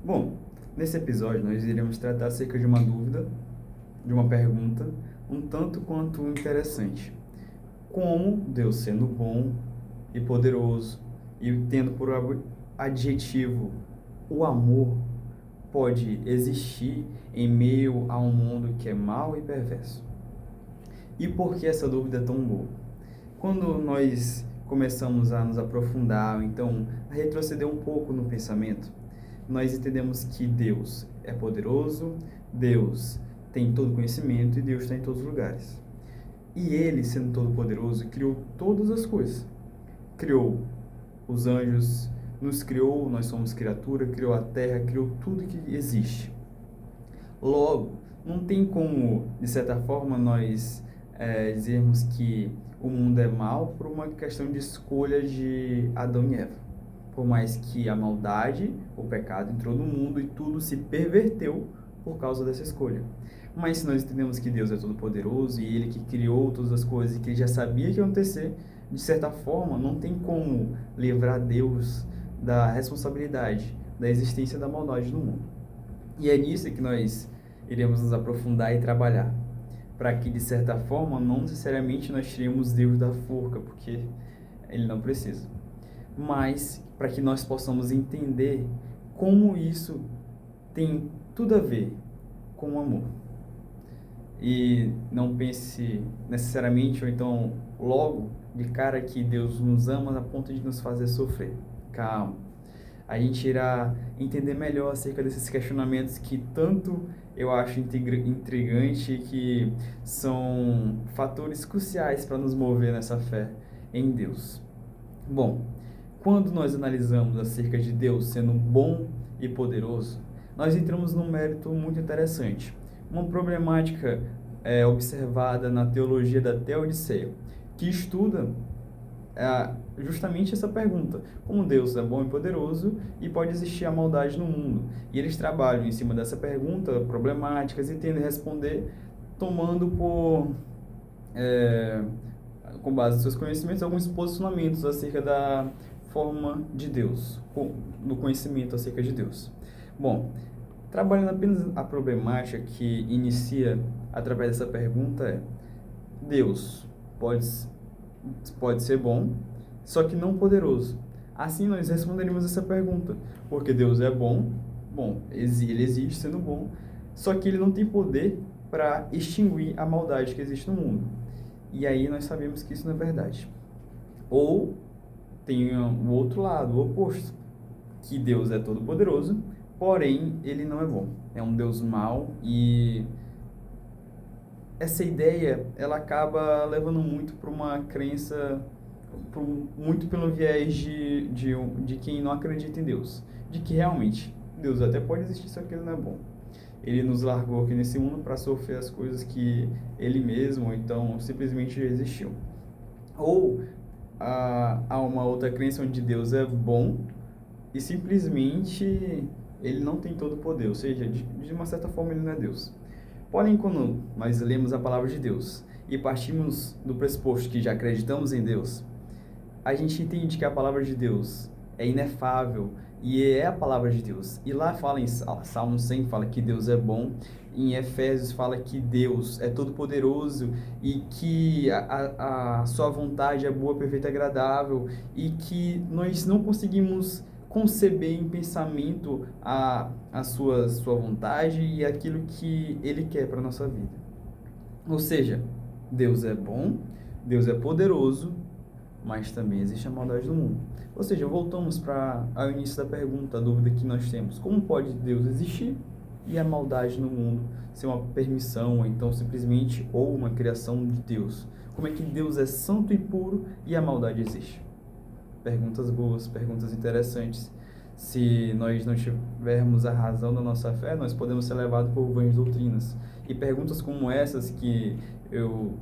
Bom, nesse episódio nós iremos tratar acerca de uma dúvida, de uma pergunta, um tanto quanto interessante. Como Deus, sendo bom e poderoso e tendo por adjetivo o amor, pode existir em meio a um mundo que é mau e perverso? E por que essa dúvida é tão boa? Quando nós começamos a nos aprofundar, ou então a retroceder um pouco no pensamento, nós entendemos que Deus é poderoso, Deus tem todo conhecimento e Deus está em todos os lugares. E Ele, sendo todo poderoso, criou todas as coisas. Criou os anjos, nos criou, nós somos criatura, criou a terra, criou tudo que existe. Logo, não tem como, de certa forma, nós dizermos que o mundo é mau por uma questão de escolha de Adão e Eva. Por mais que a maldade, o pecado entrou no mundo e tudo se perverteu por causa dessa escolha. Mas se nós entendemos que Deus é todo-poderoso e Ele que criou todas as coisas e que Ele já sabia que ia acontecer, de certa forma, não tem como livrar Deus da responsabilidade da existência da maldade no mundo. E é nisso que nós iremos nos aprofundar e trabalhar, para que, de certa forma, não necessariamente nós tiremos Deus da forca, porque Ele não precisa, mas para que nós possamos entender como isso tem tudo a ver com o amor. E não pense necessariamente, ou então logo de cara, que Deus nos ama a ponto de nos fazer sofrer. Calma. A gente irá entender melhor acerca desses questionamentos que tanto eu acho intrigante e que são fatores cruciais para nos mover nessa fé em Deus. Bom, quando nós analisamos acerca de Deus sendo bom e poderoso, nós entramos num mérito muito interessante. Uma problemática observada na teologia da Teodiceia, que estuda justamente essa pergunta: como Deus é bom e poderoso e pode existir a maldade no mundo? E eles trabalham em cima dessa pergunta, problemáticas, e tendem a responder tomando com base nos seus conhecimentos, alguns posicionamentos acerca da forma de Deus, do conhecimento acerca de Deus. Bom, trabalhando apenas a problemática que inicia através dessa pergunta Deus pode ser bom, só que não poderoso. Assim nós responderíamos essa pergunta, porque Deus é bom, ele existe sendo bom, só que ele não tem poder para extinguir a maldade que existe no mundo. E aí nós sabemos que isso não é verdade. Ou tem o outro lado, o oposto, que Deus é todo poderoso, porém ele não é bom. É um Deus mau, e essa ideia ela acaba levando muito para uma crença, muito pelo viés de quem não acredita em Deus, de que realmente Deus até pode existir, só que ele não é bom. Ele nos largou aqui nesse mundo para sofrer as coisas que ele mesmo, ou então, simplesmente já existiu. Ou há uma outra crença onde Deus é bom e simplesmente ele não tem todo o poder, ou seja, de uma certa forma ele não é Deus. Porém, quando nós lemos a palavra de Deus e partimos do pressuposto que já acreditamos em Deus, a gente entende que a palavra de Deus é inefável e é a palavra de Deus. E lá fala em Salmo 100, fala que Deus é bom. Em Efésios fala que Deus é todo-poderoso e que a sua vontade é boa, perfeita e agradável, e que nós não conseguimos conceber em pensamento a sua vontade e aquilo que Ele quer para a nossa vida. Ou seja, Deus é bom, Deus é poderoso, mas também existe a maldade no mundo. Ou seja, voltamos ao início da pergunta, a dúvida que nós temos: como pode Deus existir e a maldade no mundo ser uma permissão, ou então simplesmente uma criação de Deus? Como é que Deus é santo e puro e a maldade existe? Perguntas boas, perguntas interessantes. Se nós não tivermos a razão da nossa fé, nós podemos ser levados por vãs doutrinas. E perguntas como essas que eu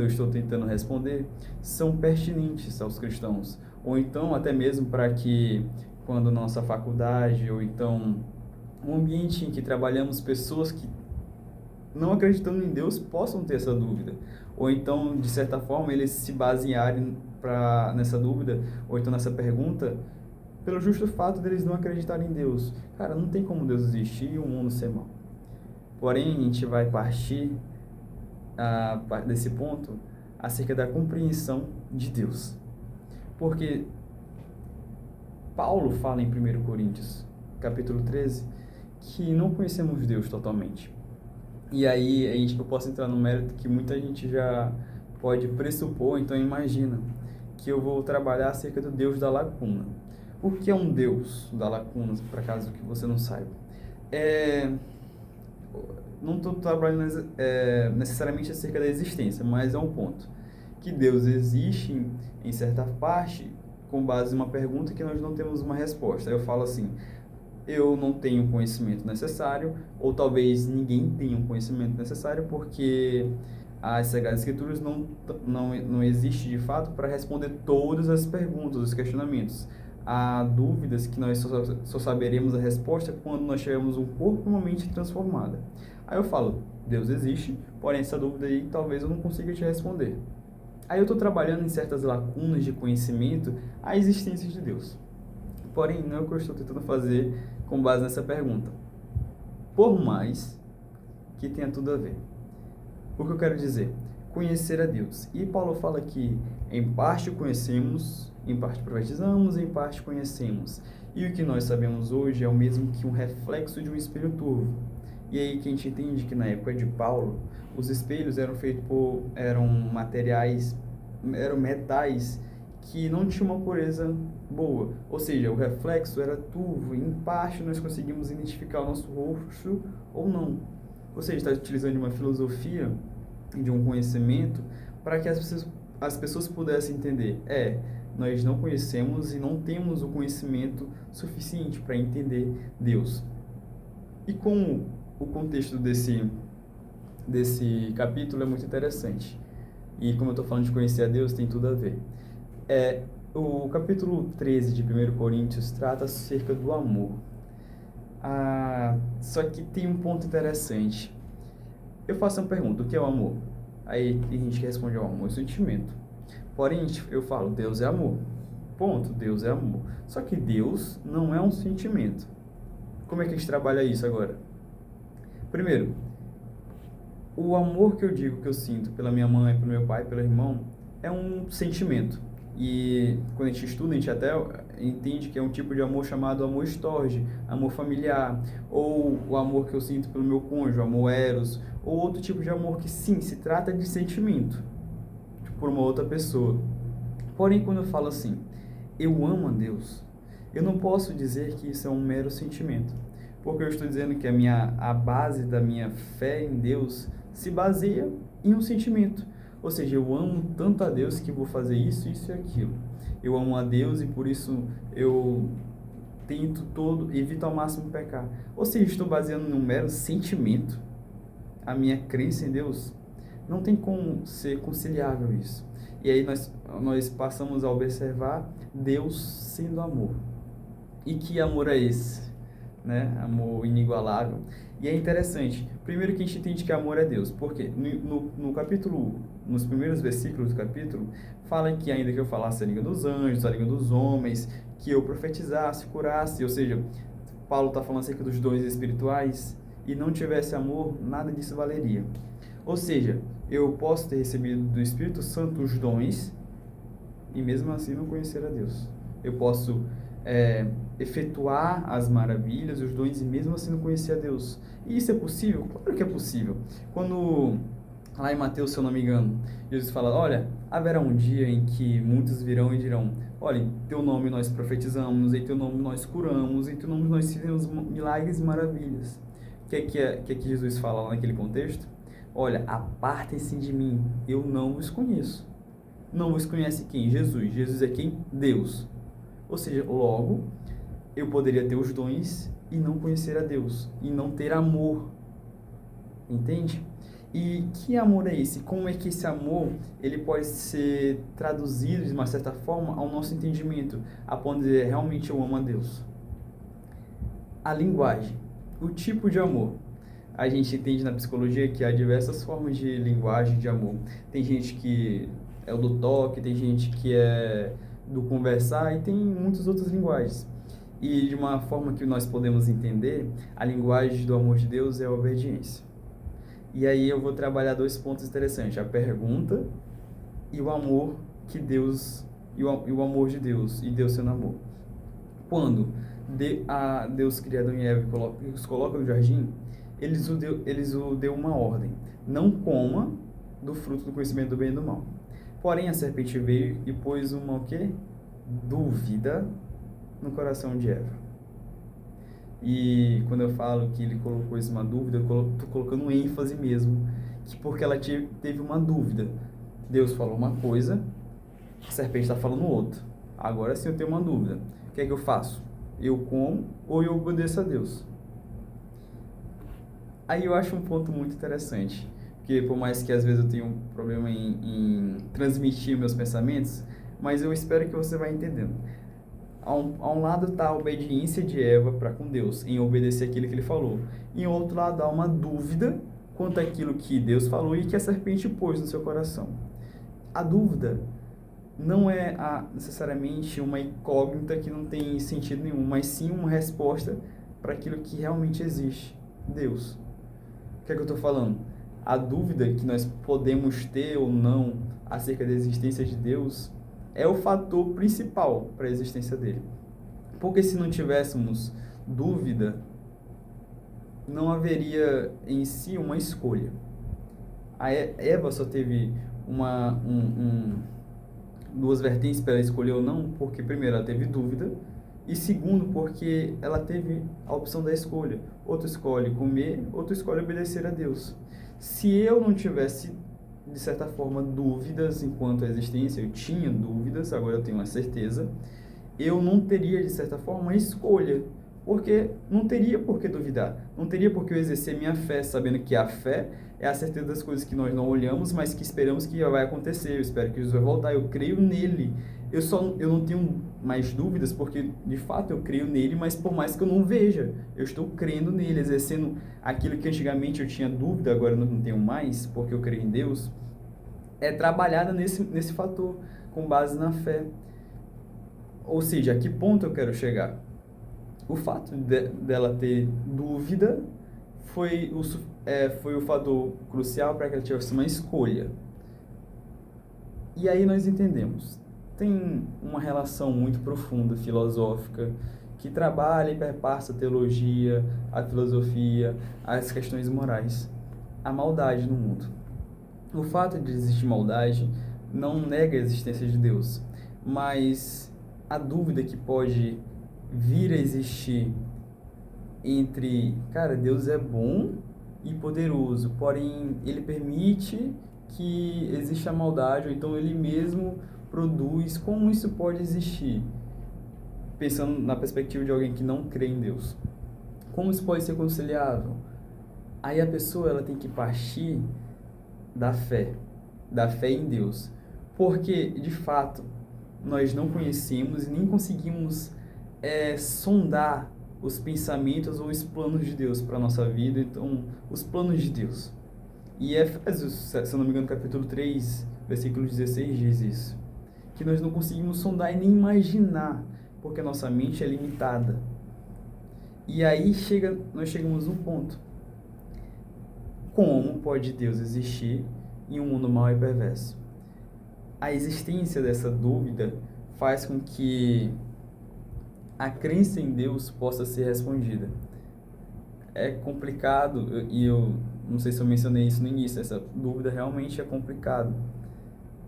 estou tentando responder, são pertinentes aos cristãos. Ou então, até mesmo para que, quando nossa faculdade, ou então um ambiente em que trabalhamos, pessoas que não acreditando em Deus possam ter essa dúvida. Ou então, de certa forma, eles se basearem nessa dúvida, ou então nessa pergunta, pelo justo fato deles não acreditarem em Deus. Cara, não tem como Deus existir e o mundo ser mau. Porém, a gente vai partir desse ponto acerca da compreensão de Deus. Porque Paulo fala em 1 Coríntios, capítulo 13, que não conhecemos Deus totalmente. E aí eu posso entrar no mérito que muita gente já pode pressupor, então imagina que eu vou trabalhar acerca do Deus da lacuna. O que é um Deus da lacuna, por acaso que você não saiba? Não estou trabalhando necessariamente acerca da existência, mas é um ponto. Que Deus existe em certa parte com base em uma pergunta que nós não temos uma resposta. Aí eu falo assim, eu não tenho o conhecimento necessário, ou talvez ninguém tenha o conhecimento necessário, porque as Sagradas Escrituras não existe de fato para responder todas as perguntas, os questionamentos. Há dúvidas que nós só saberemos a resposta quando nós tivermos um corpo e uma mente transformada. Aí eu falo, Deus existe, porém essa dúvida aí talvez eu não consiga te responder. Aí eu estou trabalhando em certas lacunas de conhecimento a existência de Deus. Porém, não é o que eu estou tentando fazer com base nessa pergunta. Por mais que tenha tudo a ver. O que eu quero dizer? Conhecer a Deus. E Paulo fala que em parte conhecemos, em parte profetizamos, em parte conhecemos. E o que nós sabemos hoje é o mesmo que um reflexo de um espelho turvo. E aí que a gente entende que na época de Paulo, os espelhos eram metais que não tinham uma pureza boa. Ou seja, o reflexo era turvo, e em parte nós conseguimos identificar o nosso rosto ou não. Ou seja, está utilizando de uma filosofia, de um conhecimento, para que as pessoas pudessem entender. Nós não conhecemos e não temos o conhecimento suficiente para entender Deus. E como o contexto desse capítulo é muito interessante. E como eu estou falando de conhecer a Deus, tem tudo a ver. O capítulo 13 de 1 Coríntios trata acerca do amor. Só que tem um ponto interessante. Eu faço uma pergunta, o que é o amor? Aí tem gente que responde, o amor é sentimento. Porém, eu falo, Deus é amor. Ponto, Deus é amor. Só que Deus não é um sentimento. Como é que a gente trabalha isso agora? Primeiro, o amor que eu digo que eu sinto pela minha mãe, pelo meu pai, pelo irmão, é um sentimento. E quando a gente estuda, a gente até entende que é um tipo de amor chamado amor estorge, amor familiar, ou o amor que eu sinto pelo meu cônjuge, amor eros, ou outro tipo de amor que sim, se trata de sentimento, por uma outra pessoa. Porém, quando eu falo assim, eu amo a Deus, eu não posso dizer que isso é um mero sentimento, porque eu estou dizendo que a base da minha fé em Deus se baseia em um sentimento. Ou seja, eu amo tanto a Deus que vou fazer isso, isso e aquilo. Eu amo a Deus e por isso eu evito ao máximo pecar. Ou seja, estou baseando num mero sentimento a minha crença em Deus. Não tem como ser conciliável isso. E aí nós passamos a observar Deus sendo amor. E que amor é esse? Né? Amor inigualável. E é interessante, primeiro que a gente entende que amor é Deus, porque no capítulo, nos primeiros versículos do capítulo, fala que ainda que eu falasse a língua dos anjos, a língua dos homens, que eu profetizasse, curasse, ou seja, Paulo está falando acerca dos dons espirituais, e não tivesse amor, nada disso valeria. Ou seja, eu posso ter recebido do Espírito Santo os dons, e mesmo assim não conhecer a Deus. Eu posso efetuar as maravilhas, os dons, e mesmo assim não conhecer a Deus. E isso é possível? Claro que é possível. Quando, lá em Mateus, se eu não me engano, Jesus fala, olha, haverá um dia em que muitos virão e dirão, olha, em teu nome nós profetizamos, em teu nome nós curamos, em teu nome nós fizemos milagres e maravilhas. O que é que Jesus fala lá naquele contexto? Olha, apartem-se de mim, eu não vos conheço. Não vos conhece quem? Jesus. Jesus é quem? Deus. Ou seja, logo, eu poderia ter os dons e não conhecer a Deus, e não ter amor. Entende? E que amor é esse? Como é que esse amor ele pode ser traduzido de uma certa forma ao nosso entendimento, a ponto de dizer, realmente eu amo a Deus? A linguagem, o tipo de amor. A gente entende na psicologia que há diversas formas de linguagem de amor. Tem gente que é o do toque, tem gente que é do conversar e tem muitas outras linguagens. E de uma forma que nós podemos entender, a linguagem do amor de Deus é a obediência. E aí eu vou trabalhar dois pontos interessantes: a pergunta e o amor que Deus, e o amor de Deus, e Deus sendo amor. Quando Deus cria Adão e Eva e os coloca no jardim, eles o deu uma ordem: não coma do fruto do conhecimento do bem e do mal. Porém, a serpente veio e pôs uma o quê? Dúvida no coração de Eva. E quando eu falo que ele colocou isso uma dúvida, eu estou colocando ênfase mesmo, que porque ela teve uma dúvida. Deus falou uma coisa, a serpente está falando outra. Agora sim eu tenho uma dúvida. O que é que eu faço? Eu como ou eu obedeço a Deus? Aí eu acho um ponto muito interessante, porque por mais que às vezes eu tenha um problema em transmitir meus pensamentos, mas eu espero que você vá entendendo. A um lado está a obediência de Eva para com Deus, em obedecer aquilo que ele falou. Em outro lado há uma dúvida quanto àquilo que Deus falou e que a serpente pôs no seu coração. A dúvida não é necessariamente uma incógnita que não tem sentido nenhum, mas sim uma resposta para aquilo que realmente existe, Deus. O que é que eu estou falando? A dúvida que nós podemos ter ou não acerca da existência de Deus é o fator principal para a existência dele. Porque se não tivéssemos dúvida, não haveria em si uma escolha. A Eva só teve duas vertentes para ela escolher ou não, porque primeiro ela teve dúvida, e segundo porque ela teve a opção da escolha. Outro escolhe comer, outro escolhe obedecer a Deus. Se eu não tivesse, de certa forma, dúvidas enquanto à existência, eu tinha dúvidas, agora eu tenho uma certeza, eu não teria, de certa forma, uma escolha, porque não teria por que duvidar, não teria por que eu exercer minha fé, sabendo que a fé é a certeza das coisas que nós não olhamos, mas que esperamos que vai acontecer. Eu espero que Jesus vai voltar, eu creio nele. Eu não tenho mais dúvidas, porque de fato eu creio nele, mas por mais que eu não veja, eu estou crendo nele, exercendo aquilo que antigamente eu tinha dúvida, agora eu não tenho mais, porque eu creio em Deus. É trabalhada nesse fator, com base na fé. Ou seja, a que ponto eu quero chegar? O fato dela ter dúvida foi o fator crucial para que ela tivesse uma escolha. E aí nós entendemos. Tem uma relação muito profunda, filosófica, que trabalha e perpassa a teologia, a filosofia, as questões morais. A maldade no mundo. O fato de existir maldade não nega a existência de Deus, mas a dúvida que pode vir a existir entre, cara, Deus é bom e poderoso, porém ele permite que exista a maldade, ou então ele mesmo produz. Como isso pode existir? Pensando na perspectiva de alguém que não crê em Deus. Como isso pode ser conciliável? Aí a pessoa ela tem que partir da fé em Deus, porque de fato nós não conhecemos e nem conseguimos sondar os pensamentos ou os planos de Deus para a nossa vida. Então, os planos de Deus. E Efésios, se eu não me engano, capítulo 3, versículo 16 diz isso, que nós não conseguimos sondar e nem imaginar, porque a nossa mente é limitada. E aí nós chegamos num ponto: como pode Deus existir em um mundo mau e perverso? A existência dessa dúvida faz com que a crença em Deus possa ser respondida. É complicado, e eu não sei se eu mencionei isso no início, essa dúvida realmente é complicada,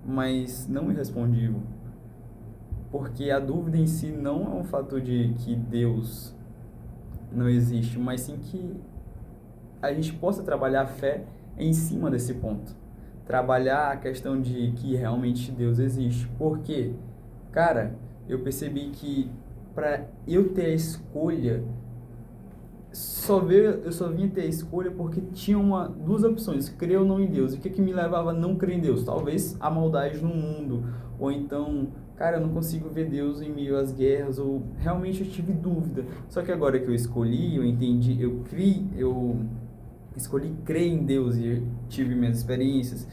mas não irrespondível, porque a dúvida em si não é um fator de que Deus não existe, mas sim que a gente possa trabalhar a fé em cima desse ponto, trabalhar a questão de que realmente Deus existe. Porque, cara, eu percebi que para eu ter a escolha, eu só vinha ter a escolha porque tinha duas opções: crer ou não em Deus. E o que me levava a não crer em Deus? Talvez a maldade no mundo, ou então, cara, eu não consigo ver Deus em meio às guerras, ou realmente eu tive dúvida. Só que agora que eu escolhi, eu entendi, eu escolhi crer em Deus e tive minhas experiências,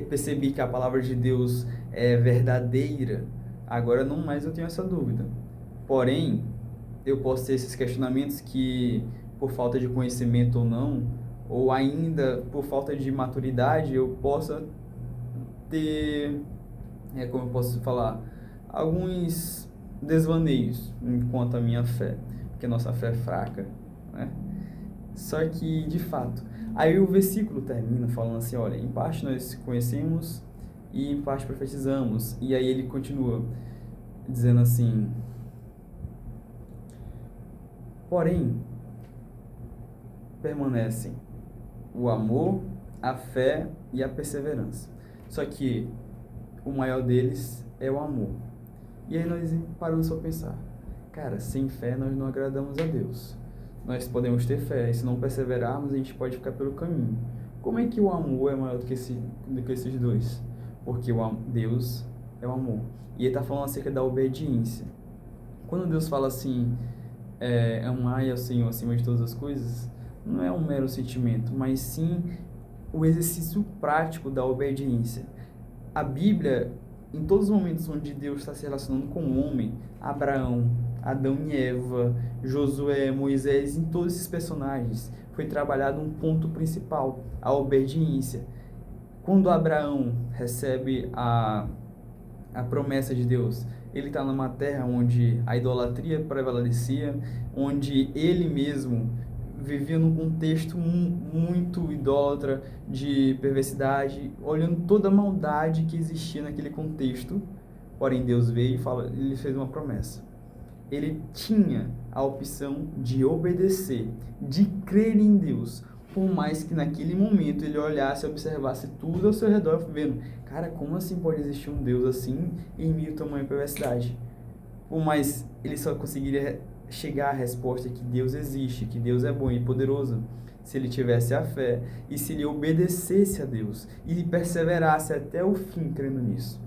percebi que a palavra de Deus é verdadeira, agora não mais eu tenho essa dúvida. Porém, eu posso ter esses questionamentos que, por falta de conhecimento ou não, ou ainda por falta de maturidade, eu possa ter, como eu posso falar, alguns desvaneios enquanto a minha fé, porque a nossa fé é fraca, né? Só que, de fato, aí o versículo termina falando assim, olha, em parte nós conhecemos e em parte profetizamos. E aí ele continua dizendo assim, porém, permanecem o amor, a fé e a perseverança. Só que o maior deles é o amor. E aí nós paramos para pensar, cara, sem fé nós não agradamos a Deus. Nós podemos ter fé, e se não perseverarmos, a gente pode ficar pelo caminho. Como é que o amor é maior do que esses dois? Porque Deus é o amor. E ele está falando acerca da obediência. Quando Deus fala assim, amai ao Senhor acima de todas as coisas, não é um mero sentimento, mas sim o exercício prático da obediência. A Bíblia, em todos os momentos onde Deus está se relacionando com o homem, Abraão, Adão e Eva, Josué, Moisés, em todos esses personagens, foi trabalhado um ponto principal, a obediência. Quando Abraão recebe a promessa de Deus, ele está numa terra onde a idolatria prevalecia, onde ele mesmo vivia num contexto muito idólatra, de perversidade, olhando toda a maldade que existia naquele contexto. Porém, Deus veio e ele fez uma promessa. Ele tinha a opção de obedecer, de crer em Deus, por mais que naquele momento ele olhasse e observasse tudo ao seu redor, vendo, cara, como assim pode existir um Deus assim em meio a tamanha perversidade? Por mais ele só conseguiria chegar à resposta que Deus existe, que Deus é bom e poderoso, se ele tivesse a fé e se ele obedecesse a Deus e perseverasse até o fim crendo nisso.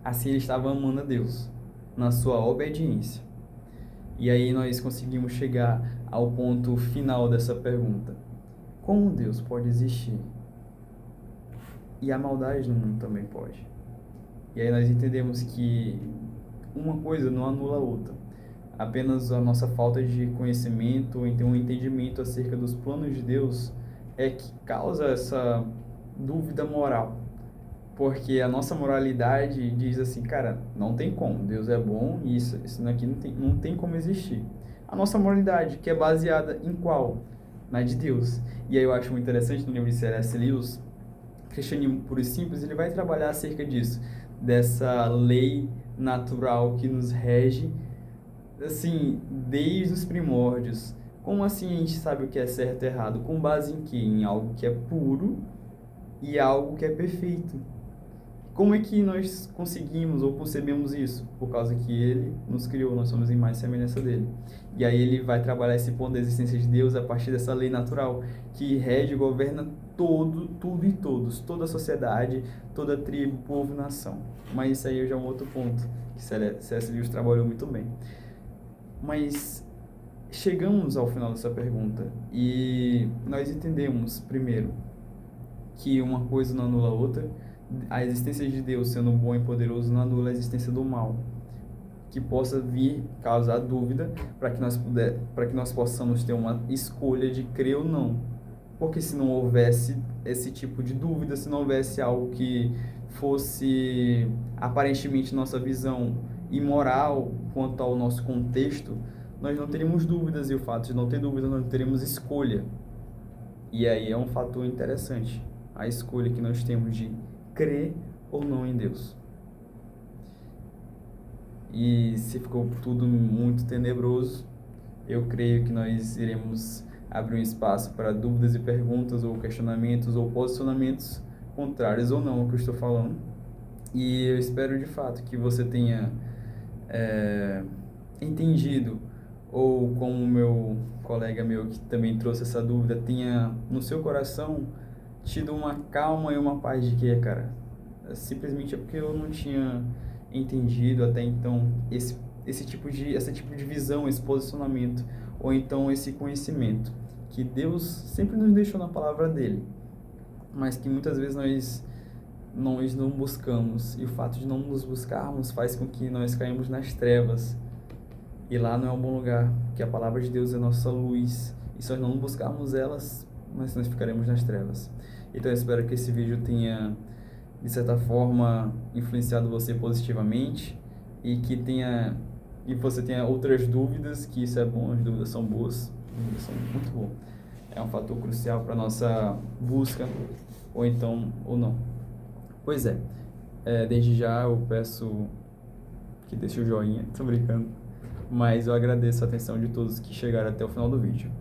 Assim ele estava amando a Deus, na sua obediência. E aí nós conseguimos chegar ao ponto final dessa pergunta. Como Deus pode existir? E a maldade no mundo também pode. E aí nós entendemos que uma coisa não anula a outra. Apenas a nossa falta de conhecimento ou então um entendimento acerca dos planos de Deus é que causa essa dúvida moral. Porque a nossa moralidade diz assim, cara, não tem como, Deus é bom e isso aqui não tem como existir. A nossa moralidade, que é baseada em qual? Na de Deus. E aí eu acho muito interessante no livro de C.S. Lewis, Cristianismo Puro e Simples, ele vai trabalhar acerca disso, dessa lei natural que nos rege, assim, desde os primórdios. Como assim a gente sabe o que é certo e errado? Com base em quê? Em algo que é puro e algo que é perfeito. Como é que nós conseguimos ou concebemos isso? Por causa que Ele nos criou, nós somos em mais semelhança dEle. E aí ele vai trabalhar esse ponto da existência de Deus a partir dessa lei natural, que rege e governa tudo e todos, toda a sociedade, toda a tribo, povo e nação. Mas isso aí já é um outro ponto, que C.S. Lewis trabalhou muito bem. Mas chegamos ao final dessa pergunta e nós entendemos, primeiro, que uma coisa não anula a outra. A existência de Deus sendo bom e poderoso não anula a existência do mal, que possa vir causar dúvida para que nós possamos ter uma escolha de crer ou não. Porque se não houvesse esse tipo de dúvida, se não houvesse algo que fosse aparentemente nossa visão imoral quanto ao nosso contexto, nós não teríamos dúvidas, e o fato de não ter dúvida, nós não teríamos escolha. E aí é um fator interessante, a escolha que nós temos de crer ou não em Deus. E se ficou tudo muito tenebroso, eu creio que nós iremos abrir um espaço para dúvidas e perguntas, ou questionamentos, ou posicionamentos contrários ou não ao que eu estou falando. E eu espero de fato que você tenha entendido, ou como o meu colega meu que também trouxe essa dúvida, tenha no seu coração tido uma calma e uma paz de que, cara, simplesmente é porque eu não tinha entendido até então esse tipo de visão, esse posicionamento, ou então esse conhecimento que Deus sempre nos deixou na palavra dele, mas que muitas vezes nós não buscamos, e o fato de não nos buscarmos faz com que nós caímos nas trevas, E lá não é um bom lugar, porque a palavra de Deus é nossa luz. E se nós não buscarmos elas, nós ficaremos nas trevas. Então eu espero que esse vídeo tenha, de certa forma, influenciado você positivamente e que você tenha outras dúvidas, que isso é bom, as dúvidas são boas, as dúvidas são muito bom. É um fator crucial para nossa busca, ou então, ou não. Pois é, desde já eu peço que deixe o joinha, tô brincando, mas eu agradeço a atenção de todos que chegaram até o final do vídeo.